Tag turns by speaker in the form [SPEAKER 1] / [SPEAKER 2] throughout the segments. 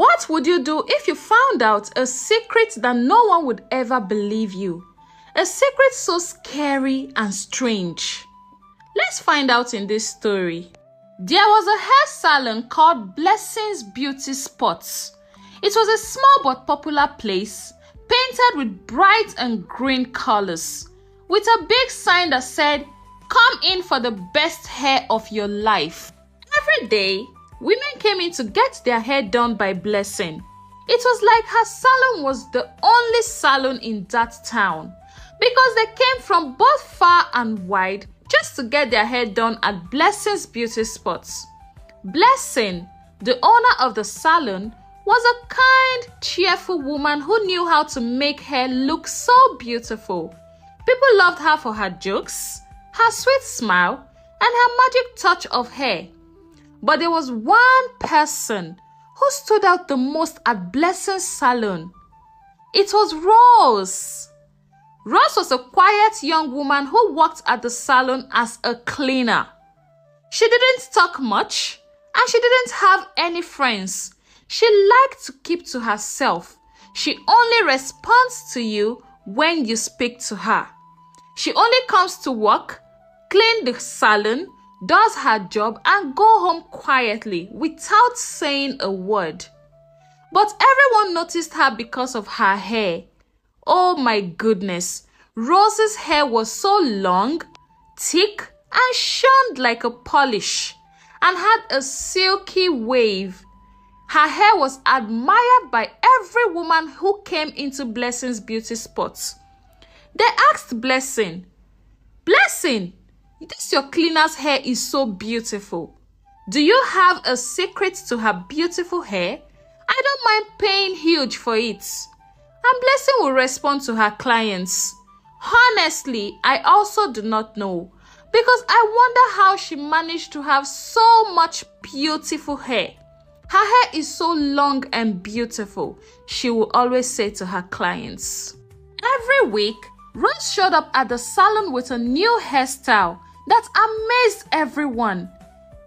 [SPEAKER 1] What would you do if you found out a secret that no one would ever believe you? A secret so scary and strange. Let's find out in this story. There was a hair salon called Blessing's Beauty Spots. It was a small but popular place, painted with bright and green colors, with a big sign that said, "Come in for the best hair of your life." Every day, women came in to get their hair done by Blessing. It was like her salon was the only salon in that town, because they came from both far and wide just to get their hair done at Blessing's Beauty Spots. Blessing, the owner of the salon, was a kind, cheerful woman who knew how to make hair look so beautiful. People loved her for her jokes, her sweet smile, and her magic touch of hair. But there was one person who stood out the most at Blessing's salon. It was Rose. Rose was a quiet young woman who worked at the salon as a cleaner. She didn't talk much, and she didn't have any friends. She liked to keep to herself. She only responds to you when you speak to her. She only comes to work, clean the salon, does her job, and go home quietly without saying a word. But everyone noticed her because of her hair. Oh my goodness, Rose's hair was so long, thick, and shone like a polish, and had a silky wave. Her hair was admired by every woman who came into Blessing's Beauty Spots. They asked Blessing, "Blessing, this your cleaner's hair is so beautiful. Do you have a secret to her beautiful hair? I don't mind paying huge for it." And Blessing will respond to her clients, "Honestly, I also do not know, because I wonder how she managed to have so much beautiful hair. Her hair is so long and beautiful," she will always say to her clients. Every week, Rose showed up at the salon with a new hairstyle that amazed everyone.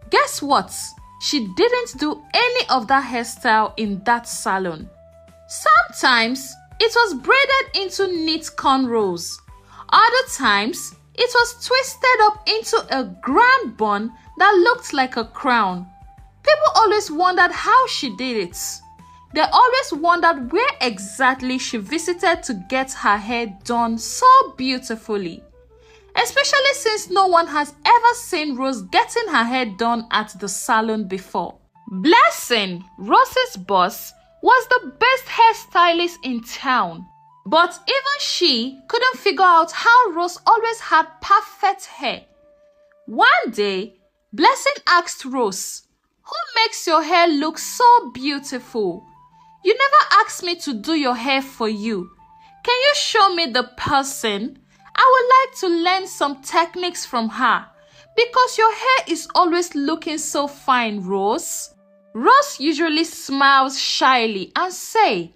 [SPEAKER 1] Guess what? She didn't do any of that hairstyle in that salon. Sometimes, it was braided into neat cornrows. Other times, it was twisted up into a grand bun that looked like a crown. People always wondered how she did it. They always wondered where exactly she visited to get her hair done so beautifully. Especially since no one has ever seen Rose getting her hair done at the salon before. Blessing, Rose's boss, was the best hairstylist in town. But even she couldn't figure out how Rose always had perfect hair. One day, Blessing asked Rose, "Who makes your hair look so beautiful? You never asked me to do your hair for you. Can you show me the person? I would like to learn some techniques from her, because your hair is always looking so fine, Rose." Rose usually smiles shyly and say,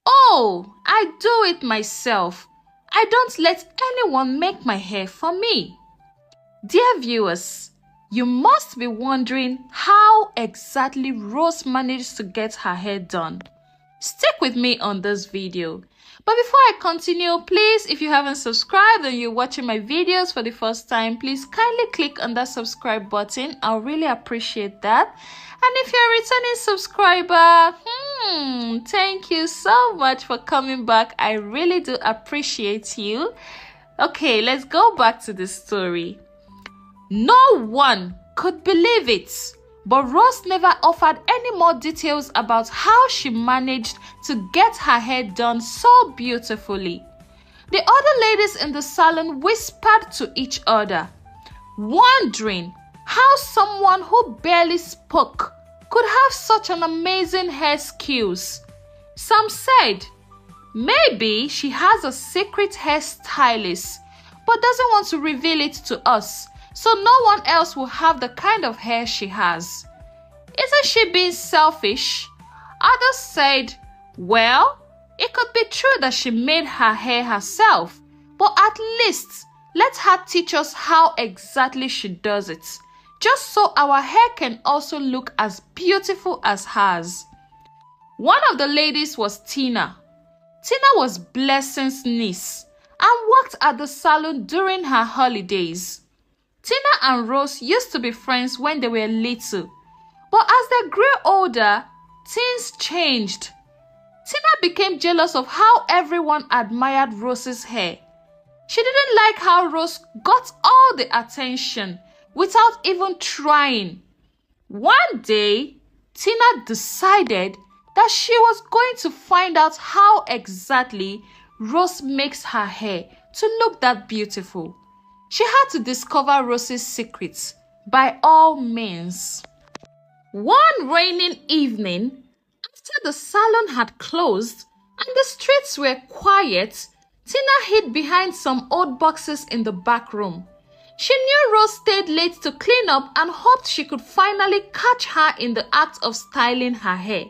[SPEAKER 1] "Oh, I do it myself. I don't let anyone make my hair for me." Dear viewers, you must be wondering how exactly Rose managed to get her hair done. Stick with me on this video. But before I continue, please, if you haven't subscribed and you're watching my videos for the first time, please kindly click on that subscribe button. I'll really appreciate that. And if you're a returning subscriber, thank you so much for coming back. I really do appreciate you. Okay, let's go back to the story. No one could believe it, but Rose never offered any more details about how she managed to get her hair done so beautifully. The other ladies in the salon whispered to each other, wondering how someone who barely spoke could have such an amazing hair skills. Some said, maybe she has a secret hairstylist, but doesn't want to reveal it to us, so no one else will have the kind of hair she has. Isn't she being selfish? Others said, well, it could be true that she made her hair herself, but at least let her teach us how exactly she does it, just so our hair can also look as beautiful as hers. One of the ladies was Tina. Tina was Blessing's niece and worked at the salon during her holidays. Tina and Rose used to be friends when they were little, but as they grew older, things changed. Tina became jealous of how everyone admired Rose's hair. She didn't like how Rose got all the attention without even trying. One day, Tina decided that she was going to find out how exactly Rose makes her hair to look that beautiful. She had to discover Rose's secrets by all means. One rainy evening, after the salon had closed and the streets were quiet, Tina hid behind some old boxes in the back room. She knew Rose stayed late to clean up and hoped she could finally catch her in the act of styling her hair.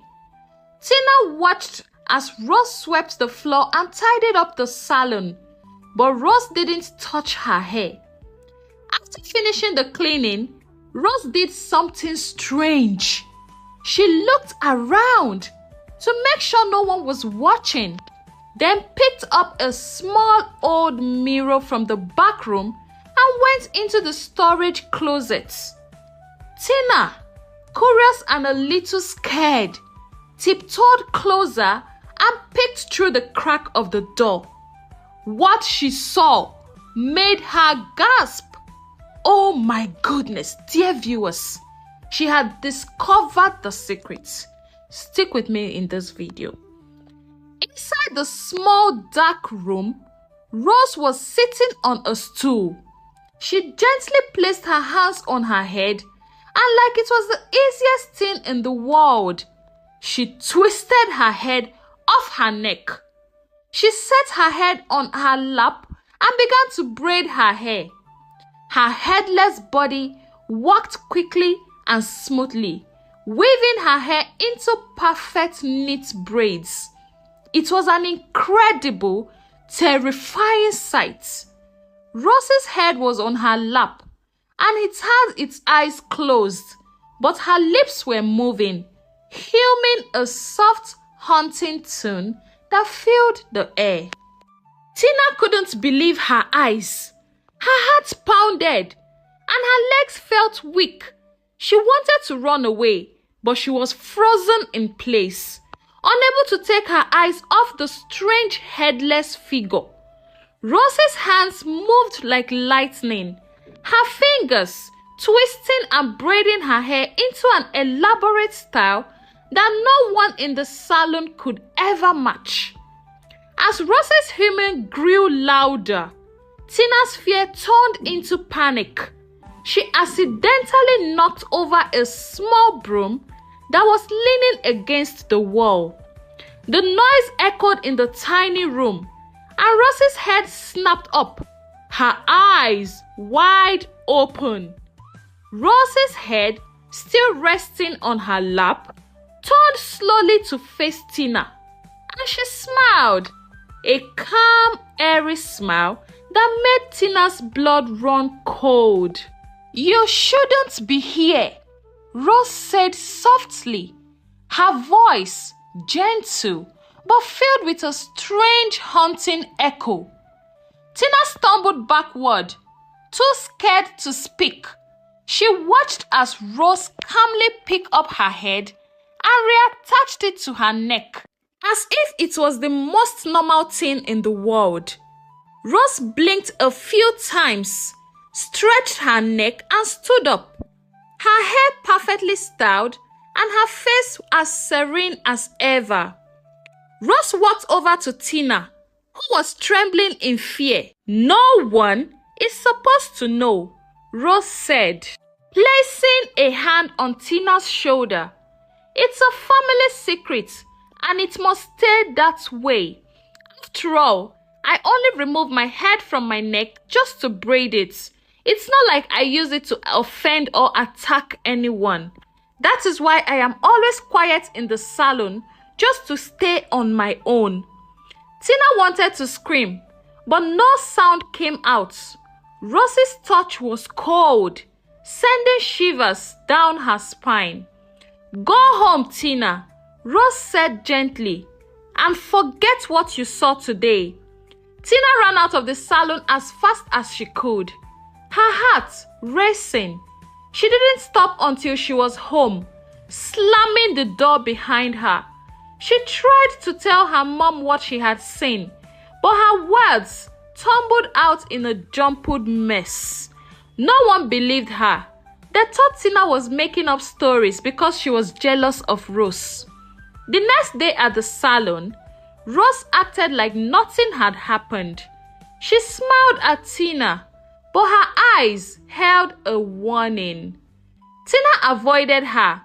[SPEAKER 1] Tina watched as Rose swept the floor and tidied up the salon, but Rose didn't touch her hair. After finishing the cleaning, Rose did something strange. She looked around to make sure no one was watching, then picked up a small old mirror from the back room and went into the storage closet. Tina, curious and a little scared, tiptoed closer and peeked through the crack of the door. What she saw made her gasp. Oh my goodness, dear viewers, she had discovered the secret. Stick with me in this video. Inside the small dark room, Rose was sitting on a stool. She gently placed her hands on her head, and like it was the easiest thing in the world, she twisted her head off her neck. She set her head on her lap and began to braid her hair. Her headless body walked quickly and smoothly, weaving her hair into perfect neat braids. It was an incredible, terrifying sight. Rose's head was on her lap and it had its eyes closed, but her lips were moving, humming a soft, haunting tune that filled the air. Tina couldn't believe her eyes. Her heart pounded and her legs felt weak. She wanted to run away, but she was frozen in place, unable to take her eyes off the strange headless figure. Rose's hands moved like lightning, her fingers twisting and braiding her hair into an elaborate style that no one in the salon could ever match. As Rose's humming grew louder, Tina's fear turned into panic. She accidentally knocked over a small broom that was leaning against the wall. The noise echoed in the tiny room, and Rose's head snapped up, her eyes wide open. Rose's head, still resting on her lap, turned slowly to face Tina, and she smiled, a calm, airy smile that made Tina's blood run cold. "You shouldn't be here," Rose said softly, her voice gentle but filled with a strange haunting echo. Tina stumbled backward, too scared to speak. She watched as Rose calmly picked up her head and reattached it to her neck, as if it was the most normal thing in the world. Rose blinked a few times, stretched her neck and stood up, her hair perfectly styled and her face as serene as ever. Rose walked over to Tina, who was trembling in fear. "No one is supposed to know," Rose said, placing a hand on Tina's shoulder. "It's a family secret and it must stay that way. After all, I only removed my head from my neck just to braid it. It's not like I use it to offend or attack anyone. That is why I am always quiet in the salon, just to stay on my own." Tina wanted to scream, but no sound came out. Rose's touch was cold, sending shivers down her spine. "Go home, Tina," Rose said gently, "And forget what you saw today." Tina ran out of the salon as fast as she could, her heart racing. She didn't stop until she was home, slamming the door behind her. She tried to tell her mom what she had seen, but her words tumbled out in a jumbled mess. No one believed her. They thought Tina was making up stories because she was jealous of Rose. The next day at the salon, Rose acted like nothing had happened. She smiled at Tina, but her eyes held a warning. Tina avoided her,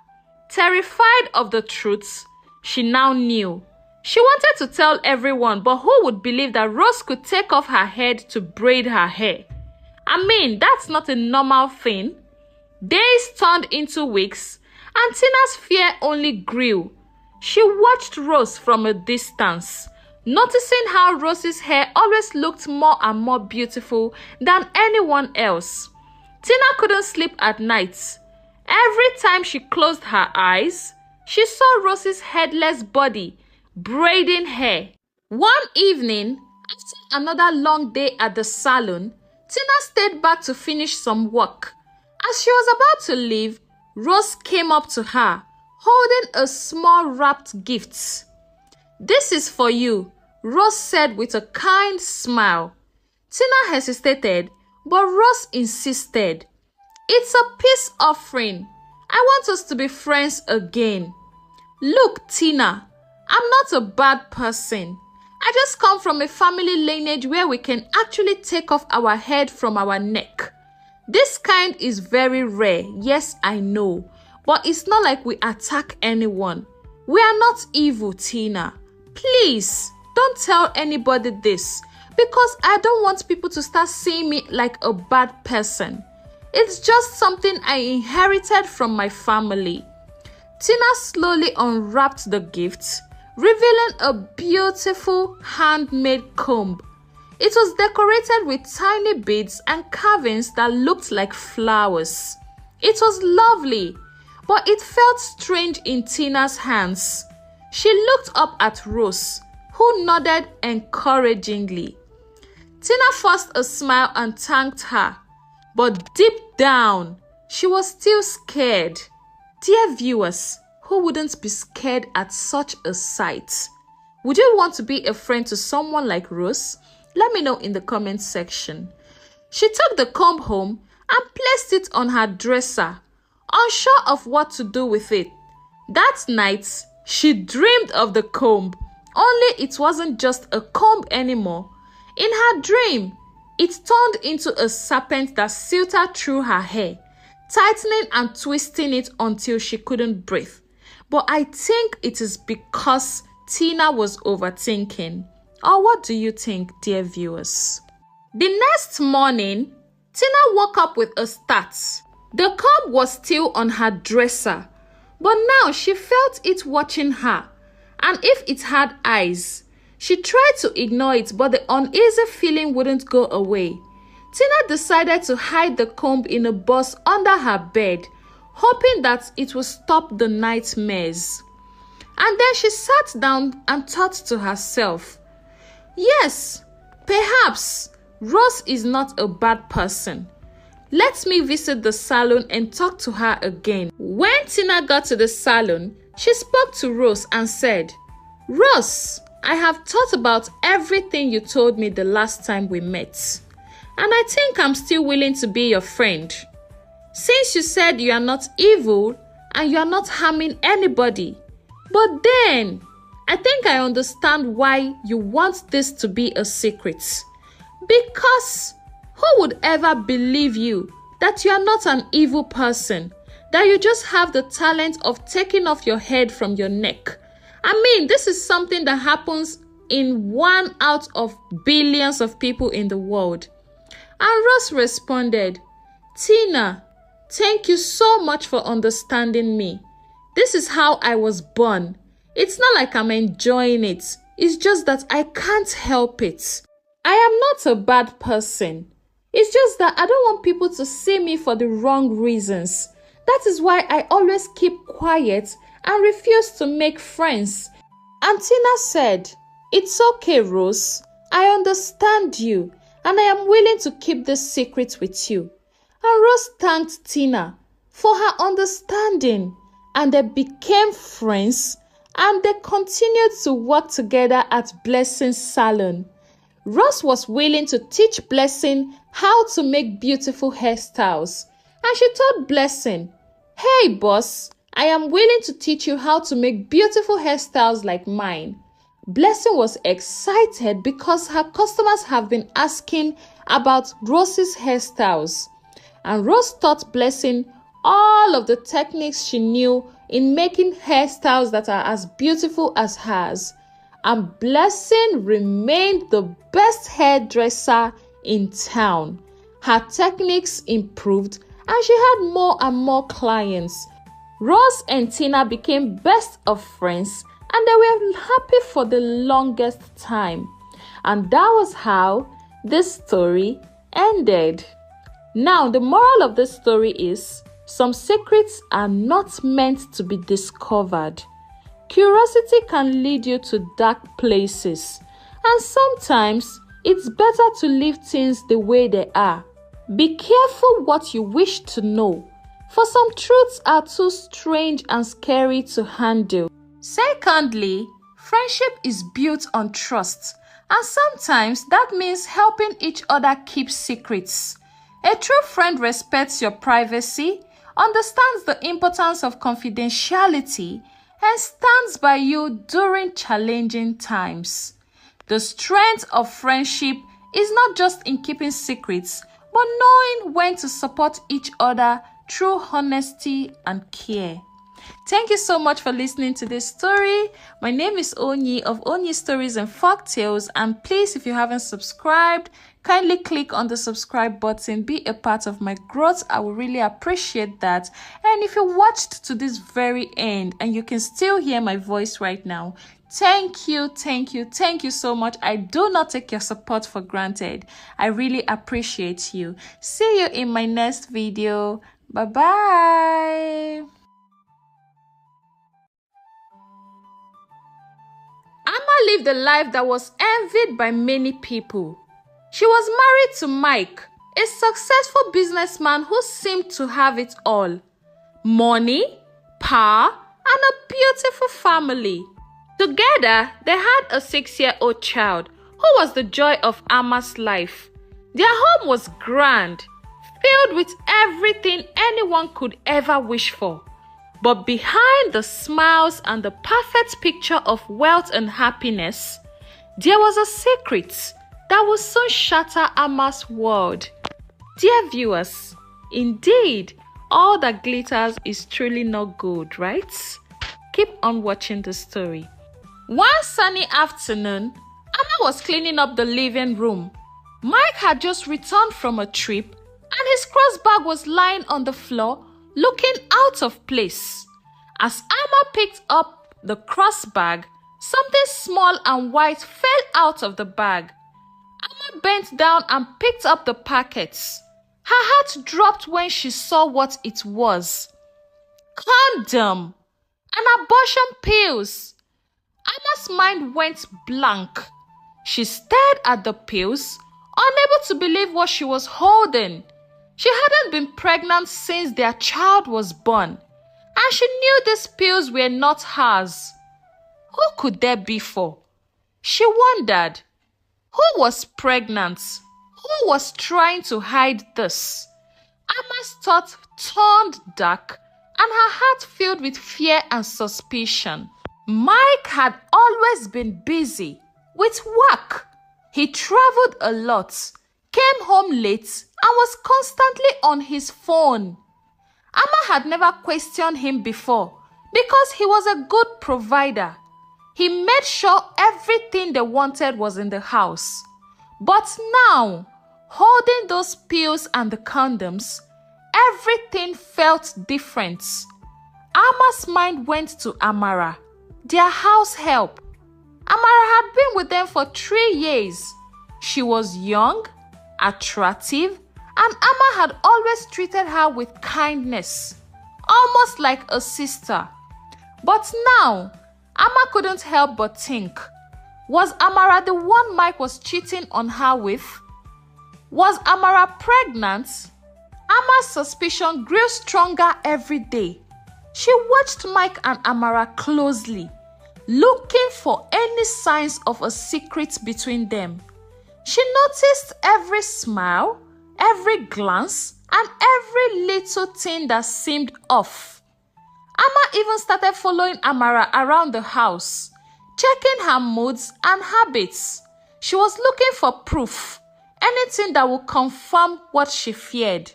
[SPEAKER 1] terrified of the truths she now knew. She wanted to tell everyone, but who would believe that Rose could take off her head to braid her hair? I mean, that's not a normal thing. Days turned into weeks, and Tina's fear only grew. She watched Rose from a distance, noticing how Rose's hair always looked more and more beautiful than anyone else. Tina couldn't sleep at night. Every time she closed her eyes, she saw Rose's headless body braiding hair. One evening, after another long day at the salon, Tina stayed back to finish some work. As she was about to leave, Rose came up to her, holding a small wrapped gift. "This is for you," Rose said with a kind smile. Tina hesitated, but Rose insisted. "It's a peace offering. I want us to be friends again." "Look, Tina, I'm not a bad person. I just come from a family lineage where we can actually take off our head from our neck. This kind is very rare, yes, I know, but it's not like we attack anyone. We are not evil, Tina. Please, don't tell anybody this, because I don't want people to start seeing me like a bad person. It's just something I inherited from my family." Tina slowly unwrapped the gift, revealing a beautiful handmade comb. It was decorated with tiny beads and carvings that looked like flowers. It was lovely, but it felt strange in Tina's hands. She looked up at Rose, who nodded encouragingly. Tina forced a smile and thanked her, but deep down, she was still scared. Dear viewers, who wouldn't be scared at such a sight? Would you want to be a friend to someone like Rose? Let me know in the comment section. She took the comb home and placed it on her dresser, unsure of what to do with it. That night, she dreamed of the comb, only it wasn't just a comb anymore. In her dream, it turned into a serpent that silted through her hair, tightening and twisting it until she couldn't breathe. But I think it is because Tina was overthinking. Or what do you think, dear viewers? The next morning, Tina woke up with a start. The comb was still on her dresser, but now she felt it watching her. And if it had eyes, she tried to ignore it, but the uneasy feeling wouldn't go away. Tina decided to hide the comb in a box under her bed, hoping that it would stop the nightmares. And then she sat down and thought to herself, yes, perhaps Rose is not a bad person. Let me visit the salon and talk to her again. When Tina got to the salon, she spoke to Rose and said, "Rose, I have thought about everything you told me the last time we met, and I think I'm still willing to be your friend. Since you said you are not evil and you are not harming anybody, but then I think I understand why you want this to be a secret. Because who would ever believe you that you are not an evil person, that you just have the talent of taking off your head from your neck? I mean, this is something that happens in 1 out of billions of people in the world." And Rose responded, "Tina, thank you so much for understanding me. This is how I was born. It's not like I'm enjoying it. It's just that I can't help it. I am not a bad person. It's just that I don't want people to see me for the wrong reasons. That is why I always keep quiet and refused to make friends. And Tina said, "It's okay, Rose. I understand you, and I am willing to keep this secret with you." And Rose thanked Tina for her understanding, and they became friends, and they continued to work together at Blessing's salon. Rose was willing to teach Blessing how to make beautiful hairstyles, and she told Blessing, "Hey boss, I am willing to teach you how to make beautiful hairstyles like mine." Blessing was excited because her customers have been asking about Rose's hairstyles, and Rose taught Blessing all of the techniques she knew in making hairstyles that are as beautiful as hers. And Blessing remained the best hairdresser in town. Her techniques improved, and she had more and more clients. Rose and Tina became best of friends, and they were happy for the longest time. And that was how this story ended. Now, the moral of this story is, some secrets are not meant to be discovered. Curiosity can lead you to dark places, and sometimes it's better to leave things the way they are. Be careful what you wish to know, for some truths are too strange and scary to handle. Secondly, friendship is built on trust, and sometimes that means helping each other keep secrets. A true friend respects your privacy, understands the importance of confidentiality, and stands by you during challenging times. The strength of friendship is not just in keeping secrets, but knowing when to support each other through honesty and care. Thank you so much for listening to this story. My name is Onyi of Onyi Stories and Folktales, and please, if you haven't subscribed, kindly click on the subscribe button. Be a part of my growth. I will really appreciate that. And if you watched to this very end and you can still hear my voice right now, thank you so much. I do not take your support for granted. I really appreciate you. See you in my next video. Bye-bye. Amma lived a life that was envied by many people. She was married to Mike, a successful businessman who seemed to have it all: money, power, and a beautiful family. Together, they had a 6-year-old child who was the joy of Amma's life. Their home was grand, filled with everything anyone could ever wish for. But behind the smiles and the perfect picture of wealth and happiness, there was a secret that will soon shatter Amma's world. Dear viewers, indeed, all that glitters is truly not gold, right? Keep on watching the story. One sunny afternoon, Amma was cleaning up the living room. Mike had just returned from a trip, and his cross bag was lying on the floor, looking out of place. As Amma picked up the cross bag, something small and white fell out of the bag. Amma bent down and picked up the packets. Her heart dropped when she saw what it was. Condom! An abortion pills! Amma's mind went blank. She stared at the pills, unable to believe what she was holding. She hadn't been pregnant since their child was born, and she knew these pills were not hers. Who could they be for? She wondered. Who was pregnant? Who was trying to hide this? Amma's thoughts turned dark, and her heart filled with fear and suspicion. Mike had always been busy with work. He traveled a lot, came home late, and was constantly on his phone. Amma had never questioned him before because he was a good provider. He made sure everything they wanted was in the house. But now, holding those pills and the condoms, everything felt different. Amma's mind went to Amara, their house help. Amara had been with them for 3 years. She was young, attractive, and Amma had always treated her with kindness, almost like a sister. But now, Amma couldn't help but think, was Amara the one Mike was cheating on her with? Was Amara pregnant? Amma's suspicion grew stronger every day. She watched Mike and Amara closely, looking for any signs of a secret between them. She noticed every smile, every glance, and every little thing that seemed off. Amma even started following Amara around the house, checking her moods and habits. She was looking for proof, anything that would confirm what she feared.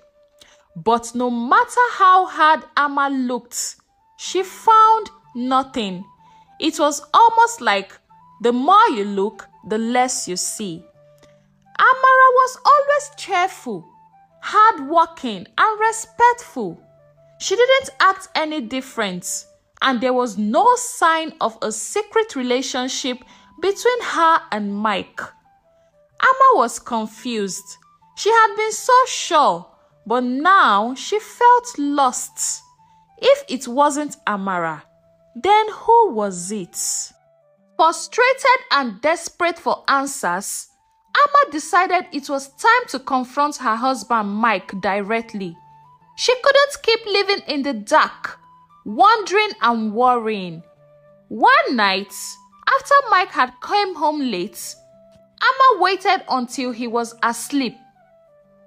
[SPEAKER 1] But no matter how hard Amma looked, she found nothing. It was almost like the more you look, the less you see. Amara was always cheerful, hardworking, and respectful. She didn't act any different, and there was no sign of a secret relationship between her and Mike. Amma was confused. She had been so sure, but now she felt lost. If it wasn't Amara, then who was it? Frustrated and desperate for answers, Amma decided it was time to confront her husband Mike directly. She couldn't keep living in the dark, wondering and worrying. One night, after Mike had come home late, Amma waited until he was asleep.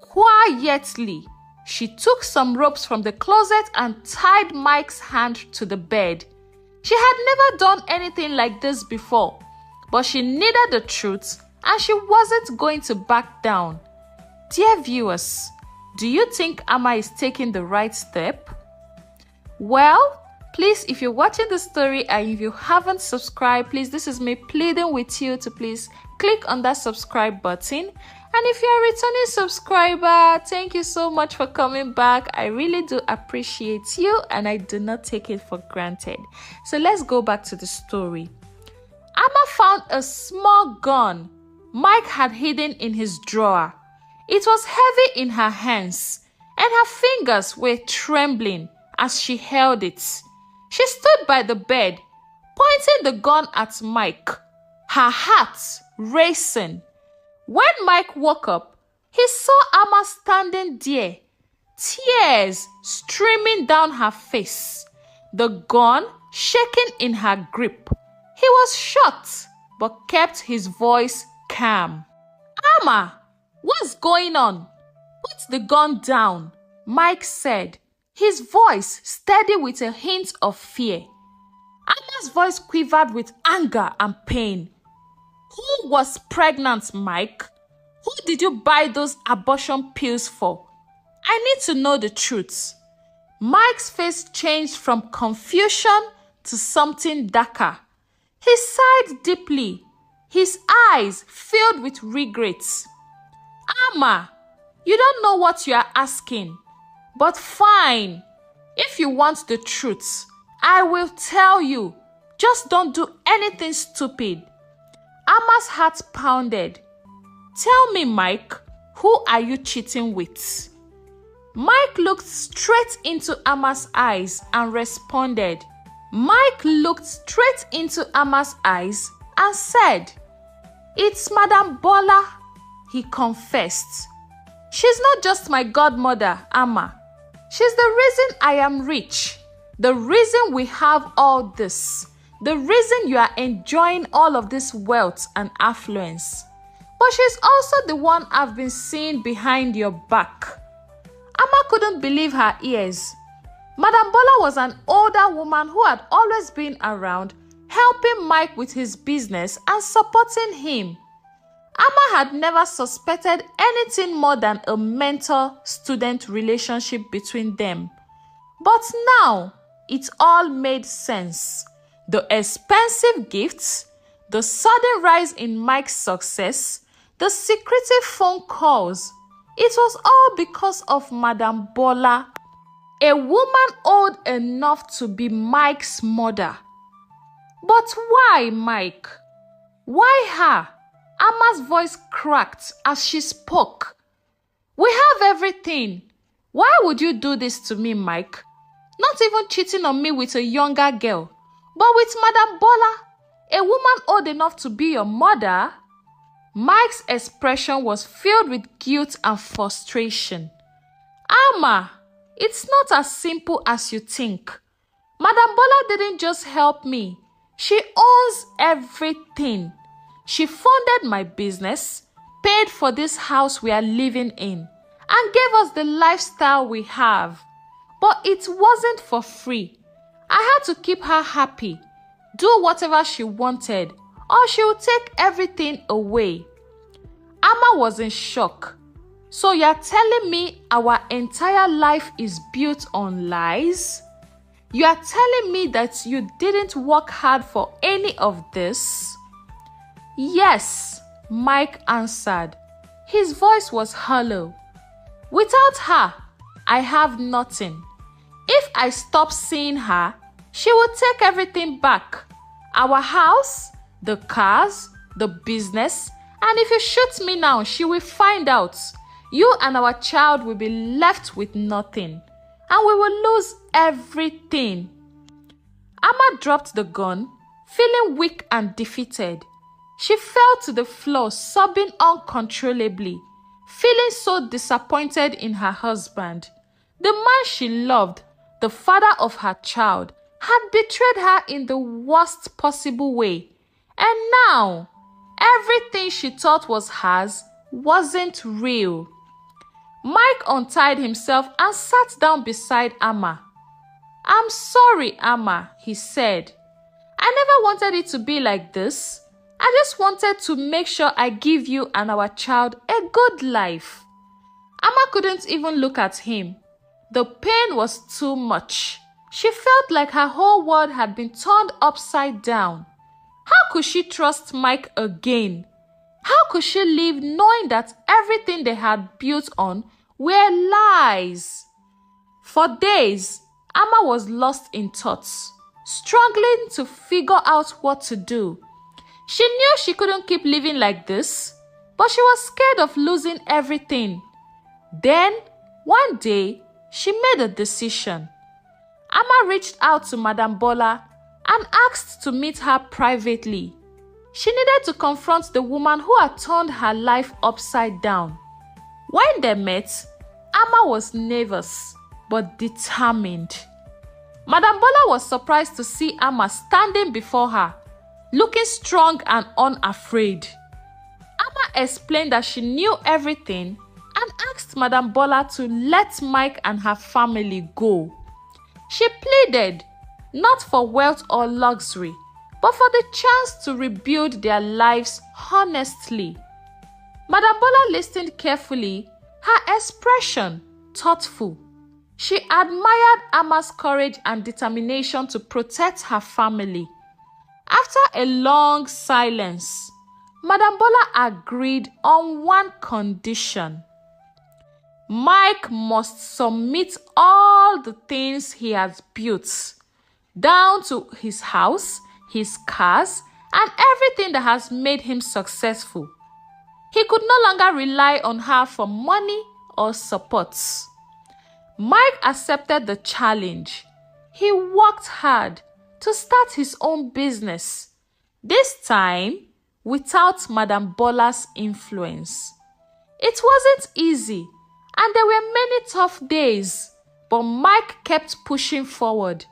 [SPEAKER 1] Quietly, she took some ropes from the closet and tied Mike's hand to the bed. She had never done anything like this before, but she needed the truth and she wasn't going to back down. Dear viewers, do you think Amma is taking the right step? Well, please, if you're watching the story and if you haven't subscribed, please, this is me pleading with you to please click on that subscribe button. And if you're a returning subscriber, thank you so much for coming back. I really do appreciate you and I do not take it for granted. So let's go back to the story. Amma found a small gun Mike had hidden in his drawer. It was heavy in her hands and her fingers were trembling as she held it. She stood by the bed, pointing the gun at Mike, her heart racing. When Mike woke up, he saw Amma standing there, tears streaming down her face, the gun shaking in her grip. He was shocked, but kept his voice calm. Amma, what's going on? Put the gun down, Mike said, his voice steady with a hint of fear. Amma's voice quivered with anger and pain. Who was pregnant, Mike? Who did you buy those abortion pills for? I need to know the truth. Mike's face changed from confusion to something darker. He sighed deeply, his eyes filled with regrets. Amma, you don't know what you are asking. But fine, if you want the truth, I will tell you. Just don't do anything stupid. Amma's heart pounded. Tell me, Mike, who are you cheating with? Mike looked straight into Amma's eyes and responded. Mike looked straight into Amma's eyes and said, It's Madam Bola, he confessed. She's not just my godmother, Amma. She's the reason I am rich, the reason we have all this, the reason you are enjoying all of this wealth and affluence. But she's also the one I've been seeing behind your back. Amma couldn't believe her ears. Madam Bola was an older woman who had always been around, helping Mike with his business and supporting him. Amma had never suspected anything more than a mentor-student relationship between them. But now, it all made sense. The expensive gifts, the sudden rise in Mike's success, the secretive phone calls. It was all because of Madam Bola, a woman old enough to be Mike's mother. But why Mike? Why her? Amma's voice cracked as she spoke. We have everything. Why would you do this to me, Mike? Not even cheating on me with a younger girl. But with Madam Bola, a woman old enough to be your mother, Mike's expression was filled with guilt and frustration. Amma, it's not as simple as you think. Madam Bola didn't just help me. She owns everything. She funded my business, paid for this house we are living in, and gave us the lifestyle we have. But it wasn't for free. I had to keep her happy, do whatever she wanted, or she would take everything away. Amma was in shock. So you're telling me our entire life is built on lies? You are telling me that you didn't work hard for any of this? Yes, Mike answered. His voice was hollow. Without her, I have nothing. If I stop seeing her, she will take everything back. Our house, the cars, the business, and if you shoot me now, she will find out. You and our child will be left with nothing, and we will lose everything. Amma dropped the gun, feeling weak and defeated. She fell to the floor, sobbing uncontrollably, feeling so disappointed in her husband. The man she loved, the father of her child, had betrayed her in the worst possible way. And now, everything she thought was hers wasn't real. Mike untied himself and sat down beside Amma. I'm sorry, Amma, he said. I never wanted it to be like this. I just wanted to make sure I give you and our child a good life. Amma couldn't even look at him. The pain was too much. She felt like her whole world had been turned upside down. How could she trust Mike again? How could she live knowing that everything they had built on were lies? For days, Amma was lost in thoughts, struggling to figure out what to do. She knew she couldn't keep living like this, but she was scared of losing everything. Then, one day, she made a decision. Amma reached out to Madam Bola and asked to meet her privately. She needed to confront the woman who had turned her life upside down. When they met, Amma was nervous but determined. Madam Bola was surprised to see Amma standing before her, looking strong and unafraid. Amma explained that she knew everything and asked Madam Bola to let Mike and her family go. She pleaded, not for wealth or luxury, but for the chance to rebuild their lives honestly. Madam Bola listened carefully, her expression thoughtful. She admired Amma's courage and determination to protect her family. After a long silence, Madam Bola agreed on one condition. Mike must submit all the things he has built, down to his house, his cars, and everything that has made him successful. He could no longer rely on her for money or support. Mike accepted the challenge. He worked hard to start his own business, this time without Madam Bola's influence. It wasn't easy, and there were many tough days, but Mike kept pushing forward.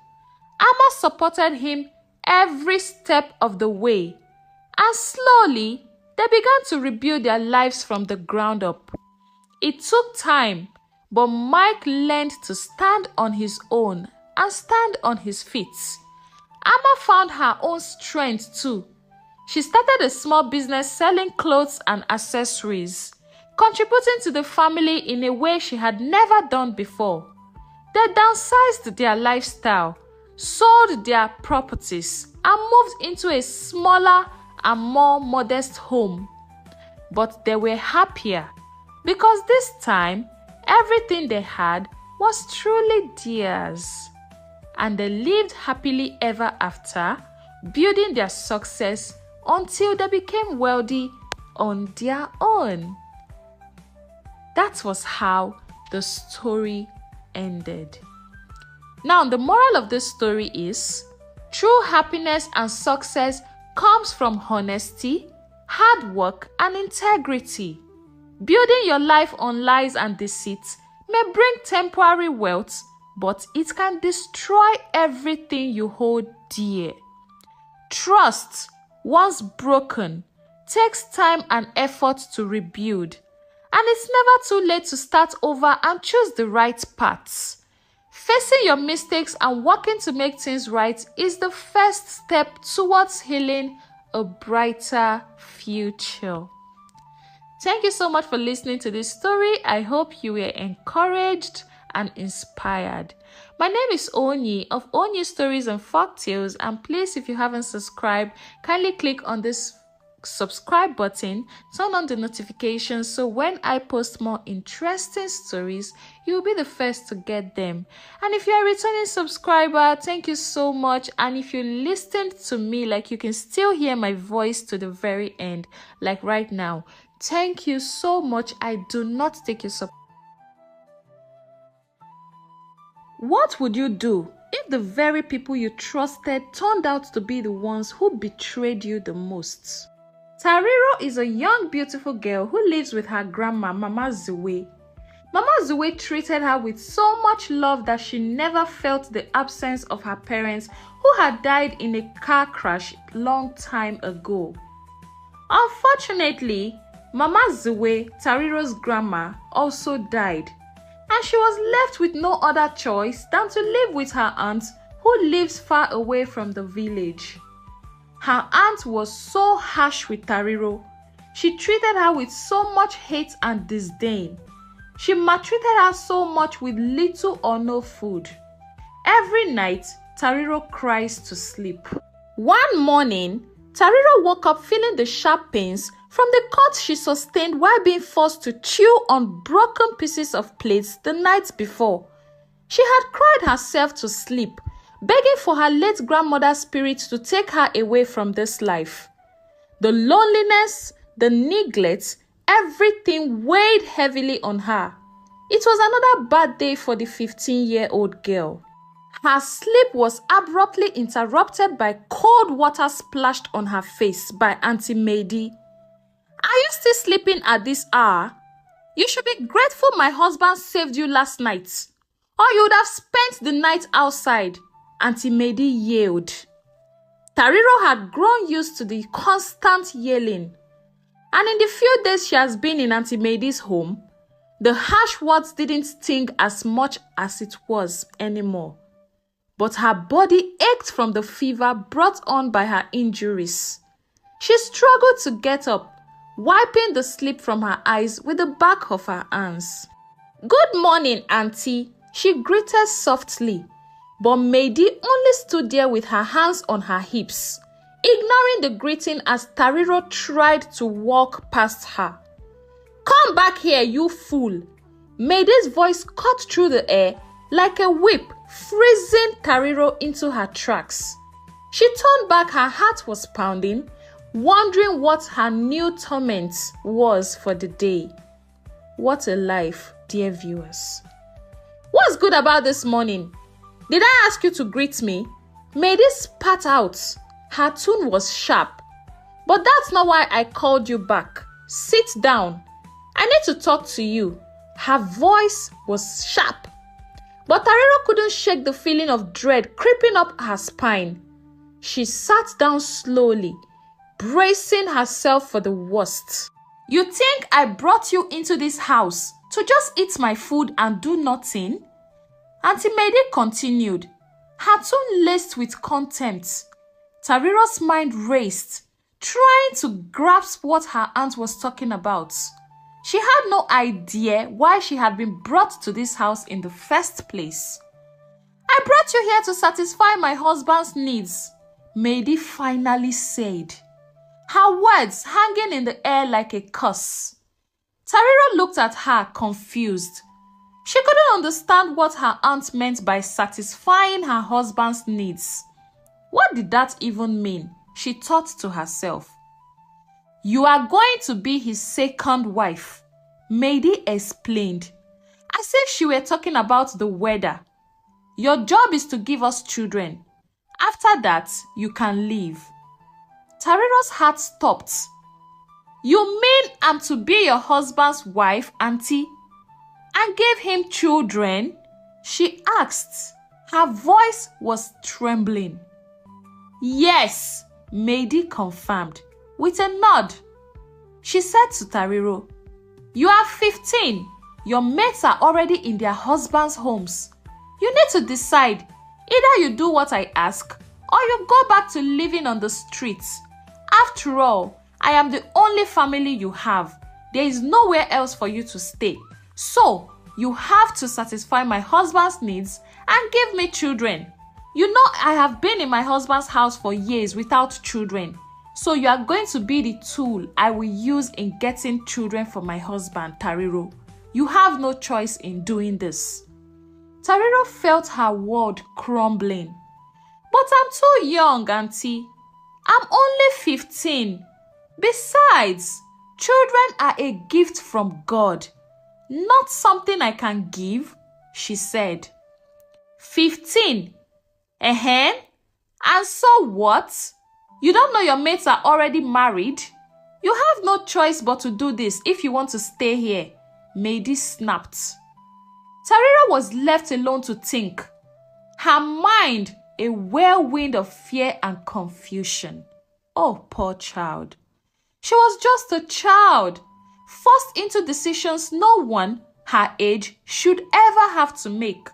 [SPEAKER 1] Amma supported him every step of the way, and slowly they began to rebuild their lives from the ground up. It took time, but Mike learned to stand on his own and stand on his feet. Amma found her own strength too. She started a small business selling clothes and accessories, contributing to the family in a way she had never done before. They downsized their lifestyle, sold their properties, and moved into a smaller and more modest home. But they were happier because this time everything they had was truly theirs. And they lived happily ever after, building their success until they became wealthy on their own. That was how the story ended. Now, the moral of this story is, True happiness and success comes from honesty, hard work, and integrity. Building your life on lies and deceit may bring temporary wealth, but it can destroy everything you hold dear. Trust, once broken, takes time and effort to rebuild, and it's never too late to start over and choose the right paths. Facing your mistakes and working to make things right is the first step towards healing a brighter future. Thank you so much for listening to this story. I hope you were encouraged and inspired. My name is Onyi of Onyi Stories and Folktales, and please, if you haven't subscribed, kindly click on this subscribe button, turn on the notifications so when I post more interesting stories, you'll be the first to get them. And if you're a returning subscriber, thank you so much. And if you listened to me, like you can still hear my voice to the very end, like right now, thank you so much. I do not take your support. What would you do if the very people you trusted turned out to be the ones who betrayed you the most? Tariro is a young, beautiful girl who lives with her grandma, Mama Zue. Mama Zue treated her with so much love that she never felt the absence of her parents who had died in a car crash long time ago. Unfortunately, Mama Zue, Tariro's grandma, also died, and she was left with no other choice than to live with her aunt who lives far away from the village. Her aunt was so harsh with Tariro. She treated her with so much hate and disdain. She maltreated her so much with little or no food. Every night, Tariro cries to sleep. One morning, Tariro woke up feeling the sharp pains from the cuts she sustained while being forced to chew on broken pieces of plates the night before. She had cried herself to sleep, begging for her late grandmother's spirit to take her away from this life. The loneliness, the neglect, everything weighed heavily on her. It was another bad day for the 15-year-old girl. Her sleep was abruptly interrupted by cold water splashed on her face by Auntie Mady. "Are you still sleeping at this hour? You should be grateful my husband saved you last night, or you would have spent the night outside," Auntie Mady yelled. Tariro had grown used to the constant yelling, and in the few days she has been in Auntie Mady's home, the harsh words didn't sting as much as it was anymore. But her body ached from the fever brought on by her injuries. She struggled to get up, wiping the sleep from her eyes with the back of her hands. "Good morning, Auntie," she greeted softly. But Mady only stood there with her hands on her hips, ignoring the greeting as Tariro tried to walk past her. "Come back here, you fool!" Mady's voice cut through the air like a whip, freezing Tariro into her tracks. She turned back, her heart was pounding, wondering what her new torment was for the day. What a life, dear viewers. "What's good about this morning? Did I ask you to greet me?" Mady spat out. Her tone was sharp. "But that's not why I called you back. Sit down. I need to talk to you." Her voice was sharp. But Tariro couldn't shake the feeling of dread creeping up her spine. She sat down slowly, bracing herself for the worst. "You think I brought you into this house to just eat my food and do nothing?" Auntie Mady continued, her tone laced with contempt. Tariro's mind raced, trying to grasp what her aunt was talking about. She had no idea why she had been brought to this house in the first place. "I brought you here to satisfy my husband's needs," Mady finally said, her words hanging in the air like a curse. Tariro looked at her confused. She couldn't understand what her aunt meant by satisfying her husband's needs. What did that even mean? She thought to herself. "You are going to be his second wife," Mady explained, as if she were talking about the weather. "Your job is to give us children. After that, you can leave." Tariro's heart stopped. "You mean I'm to be your husband's wife, auntie, and give him children?" she asked. Her voice was trembling. "Yes," Maidie confirmed with a nod. She said to Tariro, "You are 15. Your mates are already in their husbands' homes. You need to decide. Either you do what I ask, or you go back to living on the streets. After all, I am the only family you have. There is nowhere else for you to stay. So, you have to satisfy my husband's needs and give me children. You know I have been in my husband's house for years without children. So you are going to be the tool I will use in getting children for my husband, Tariro. You have no choice in doing this." Tariro felt her world crumbling. "But I'm too young, auntie. I'm only 15. Besides, children are a gift from God, not something I can give," she said. 15? And so what? You don't know your mates are already married? You have no choice but to do this if you want to stay here," Maidie snapped. Tariro was left alone to think, her mind a whirlwind of fear and confusion. Oh, poor child. She was just a child, forced into decisions no one her age should ever have to make.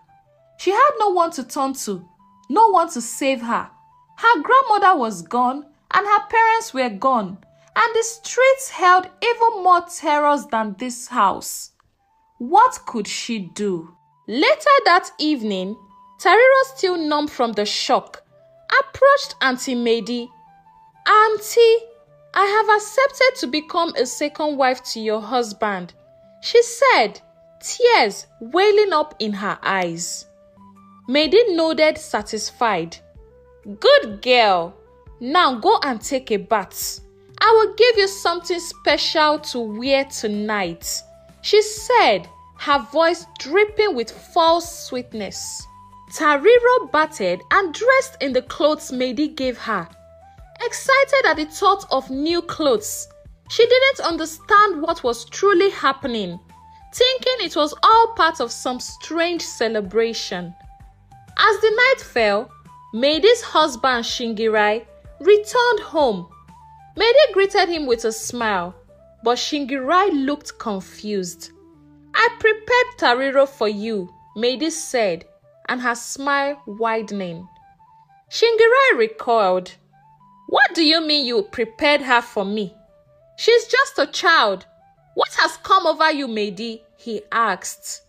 [SPEAKER 1] She had no one to turn to, no one to save her. Her grandmother was gone and her parents were gone, and the streets held even more terrors than this house. What could she do? Later that evening, Tariro, still numb from the shock, approached Auntie Maidie. "Auntie, I have accepted to become a second wife to your husband," she said, tears welling up in her eyes. Maidie nodded, satisfied. "Good girl. Now go and take a bath. I will give you something special to wear tonight," she said, her voice dripping with false sweetness. Tariro bathed and dressed in the clothes Maidie gave her. Excited at the thought of new clothes, she didn't understand what was truly happening, thinking it was all part of some strange celebration. As the night fell, Maidie's husband Shingirai returned home. Maidie greeted him with a smile, but Shingirai looked confused. "I prepared Tariro for you," Maidie said, and her smile widening. Shingirai recoiled. "What do you mean you prepared her for me? She's just a child. What has come over you, Maidie?" he asked.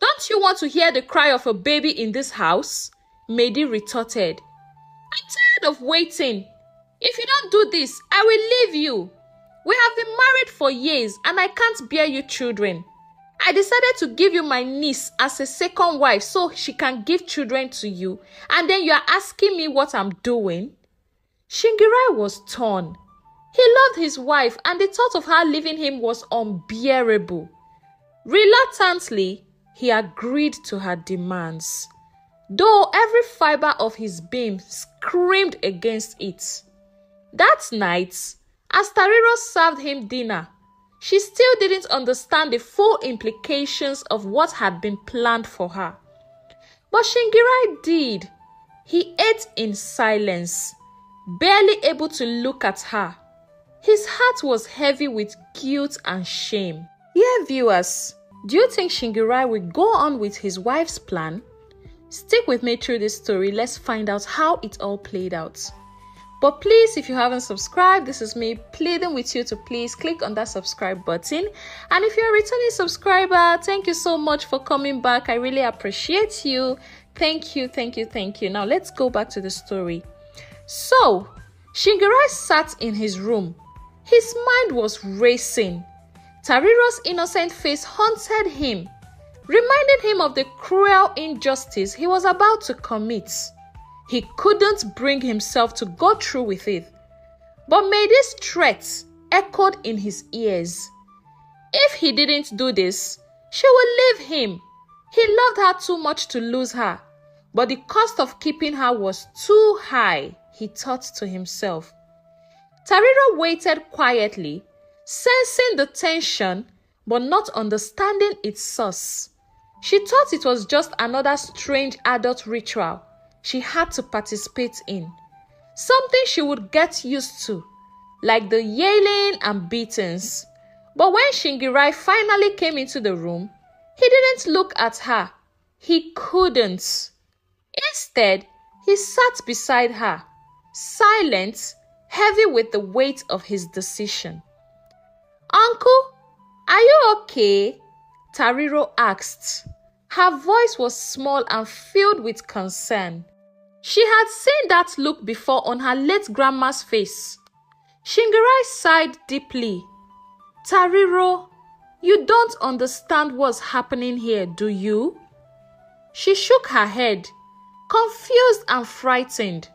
[SPEAKER 1] "Don't you want to hear the cry of a baby in this house?" Maidie retorted. "I'm tired of waiting. If you don't do this, I will leave you. We have been married for years and I can't bear you children. I decided to give you my niece as a second wife so she can give children to you, and then you are asking me what I'm doing?" Shingirai was torn. He loved his wife and the thought of her leaving him was unbearable. Reluctantly, he agreed to her demands, though every fiber of his being screamed against it. That night, as Tariro served him dinner, she still didn't understand the full implications of what had been planned for her. But Shingirai did. He ate in silence, barely able to look at her. His heart was heavy with guilt and shame. Dear viewers, do you think Shingirai will go on with his wife's plan? Stick with me through this story. Let's find out how it all played out. But please, if you haven't subscribed, this is me pleading with you to please click on that subscribe button. And if you're a returning subscriber, thank you so much for coming back. I really appreciate you. Thank you, thank you, thank you. Now let's go back to the story. So, Shingirai sat in his room. His mind was racing. Tariro's innocent face haunted him, reminding him of the cruel injustice he was about to commit. He couldn't bring himself to go through with it. But Maidie's threats echoed in his ears. If he didn't do this, she would leave him. He loved her too much to lose her. but the cost of keeping her was too high, he thought to himself. Tariro waited quietly, sensing the tension but not understanding its source. She thought it was just another strange adult ritual she had to participate in, something she would get used to, like the yelling and beatings. But when Shingirai finally came into the room, he didn't look at her. He couldn't. Instead, he sat beside her, silent, heavy with the weight of his decision. "Uncle, are you okay?" Tariro asked. Her voice was small and filled with concern. She had seen that look before on her late grandma's face. Shingirai sighed deeply. "Tariro, you don't understand what's happening here, do you?" She shook her head, confused and frightened.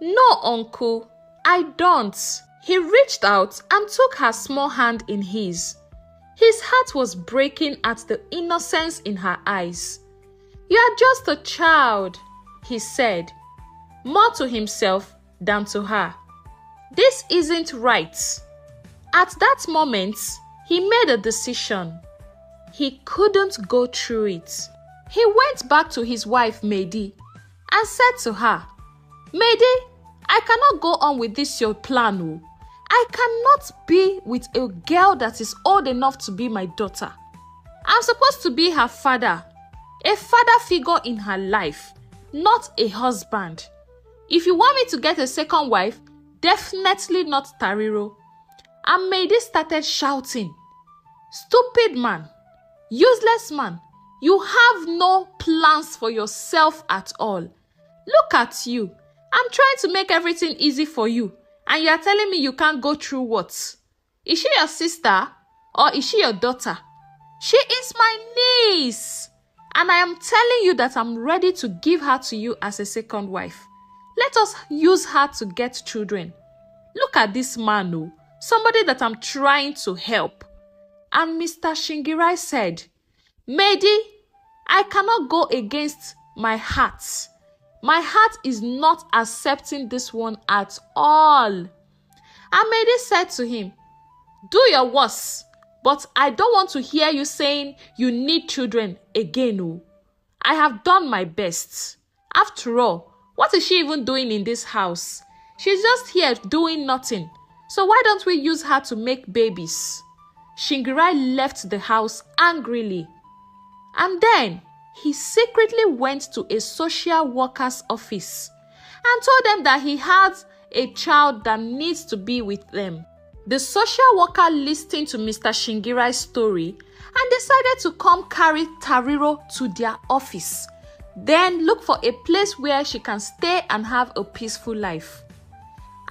[SPEAKER 1] "No, uncle, I don't." He reached out and took her small hand in his. His heart was breaking at the innocence in her eyes. "You are just a child," he said, more to himself than to her. "This isn't right." At that moment, he made a decision. He couldn't go through it. He went back to his wife, Mehdi, and said to her, "Mehdi, I cannot go on with this your plan. Oh. I cannot be with a girl that is old enough to be my daughter. I'm supposed to be her father, a father figure in her life, not a husband. If you want me to get a second wife, definitely not Tariro." And Mehdi started shouting, "Stupid man, useless man, you have no plans for yourself at all. Look at you. I'm trying to make everything easy for you, and you are telling me you can't go through what? Is she your sister or is she your daughter? She is my niece, and I am telling you that I'm ready to give her to you as a second wife. Let us use her to get children. Look at this man, oh, somebody that I'm trying to help." And Mr. Shingirai said, "Mehdi, I cannot go against my heart. My heart is not accepting this one at all." And Mehdi said to him, "Do your worst, but I don't want to hear you saying you need children again. Oh. I have done my best. After all, what is she even doing in this house? She's just here doing nothing. So why don't we use her to make babies?" Shingirai left the house angrily. And then he secretly went to a social worker's office and told them that he had a child that needs to be with them. The social worker listened to Mr. Shingirai's story and decided to come carry Tariro to their office, then look for a place where she can stay and have a peaceful life.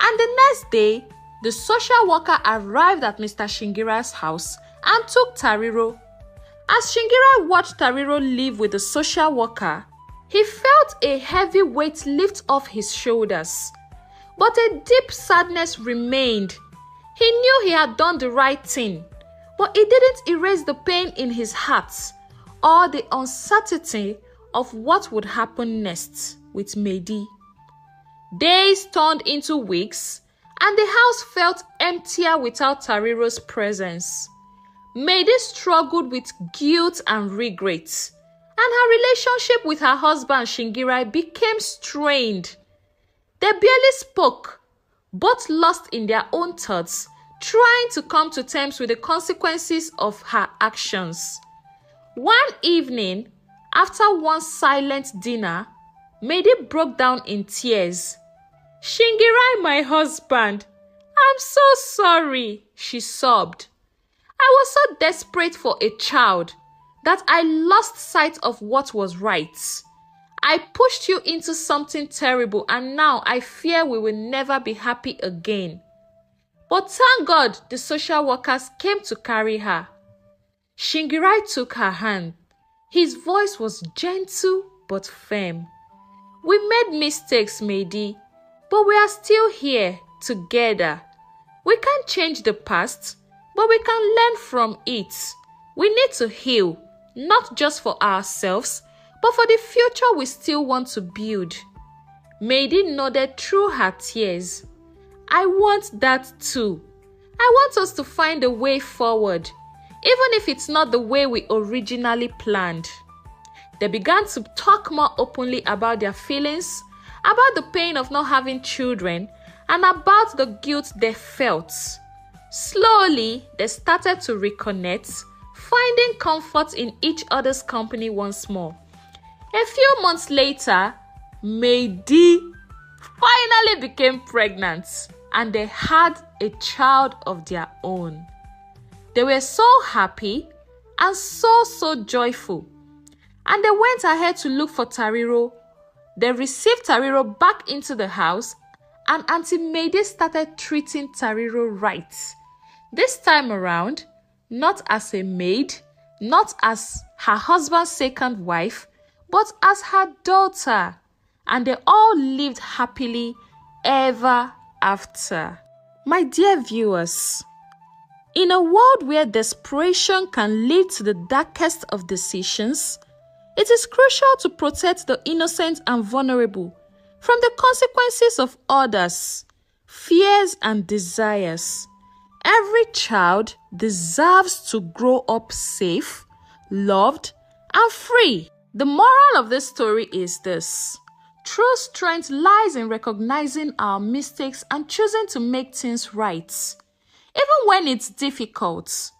[SPEAKER 1] And the next day, the social worker arrived at Mr. Shingirai's house and took Tariro. As Shingirai watched Tariro live with the social worker, he felt a heavy weight lift off his shoulders. But a deep sadness remained. He knew he had done the right thing, but it didn't erase the pain in his heart or the uncertainty of what would happen next with Mehdi. Days turned into weeks, and the house felt emptier without Tariro's presence. Mehdi struggled with guilt and regret, and her relationship with her husband Shingirai became strained. They barely spoke, both lost in their own thoughts, trying to come to terms with the consequences of her actions. One evening, after one silent dinner, Mehdi broke down in tears. "Shingirai, my husband, I'm so sorry," she sobbed. "I was so desperate for a child that I lost sight of what was right. I pushed you into something terrible, and now I fear we will never be happy again. But thank God the social workers came to carry her." Shingirai took her hand. His voice was gentle but firm. "We made mistakes, Mehdi, but we are still here together. We can't change the past, but we can learn from it. We need to heal, not just for ourselves, but for the future we still want to build. Maiden nodded through her tears. I want that too. I want us to find a way forward, even if it's not the way we originally planned. They began to talk more openly about their feelings, about the pain of not having children, and about the guilt they felt. Slowly, they started to reconnect, finding comfort in each other's company once more. A few months later, Maiden finally became pregnant, and they had a child of their own. They were so happy and so joyful, and they went ahead to look for Tariro. They received Tariro back into the house, and Auntie Maiden started treating Tariro right. This time around, not as a maid, not as her husband's second wife, but as her daughter. And they all lived happily ever after. My dear viewers, in a world where desperation can lead to the darkest of decisions, it is crucial to protect the innocent and vulnerable from the consequences of others' fears and desires. Every child deserves to grow up safe, loved, and free. The moral of this story is this: true strength lies in recognizing our mistakes and choosing to make things right, even when it's difficult.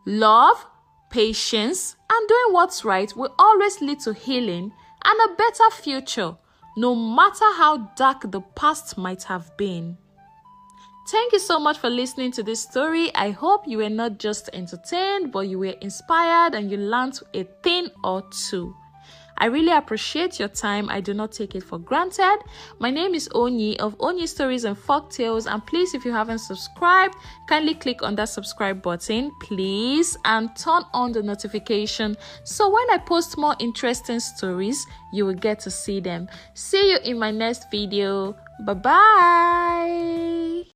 [SPEAKER 1] Love, patience, and doing what's right will always lead to healing and a better future, no matter how dark the past might have been. Thank you so much for listening to this story. I hope you were not just entertained, but you were inspired and you learned a thing or two. I really appreciate your time. I do not take it for granted. My name is Onyi of Onyi Stories and Folktales, and please, if you haven't subscribed, kindly click on that subscribe button, please, and turn on the notification so when I post more interesting stories, you will get to see them. See you in my next video. Bye-bye.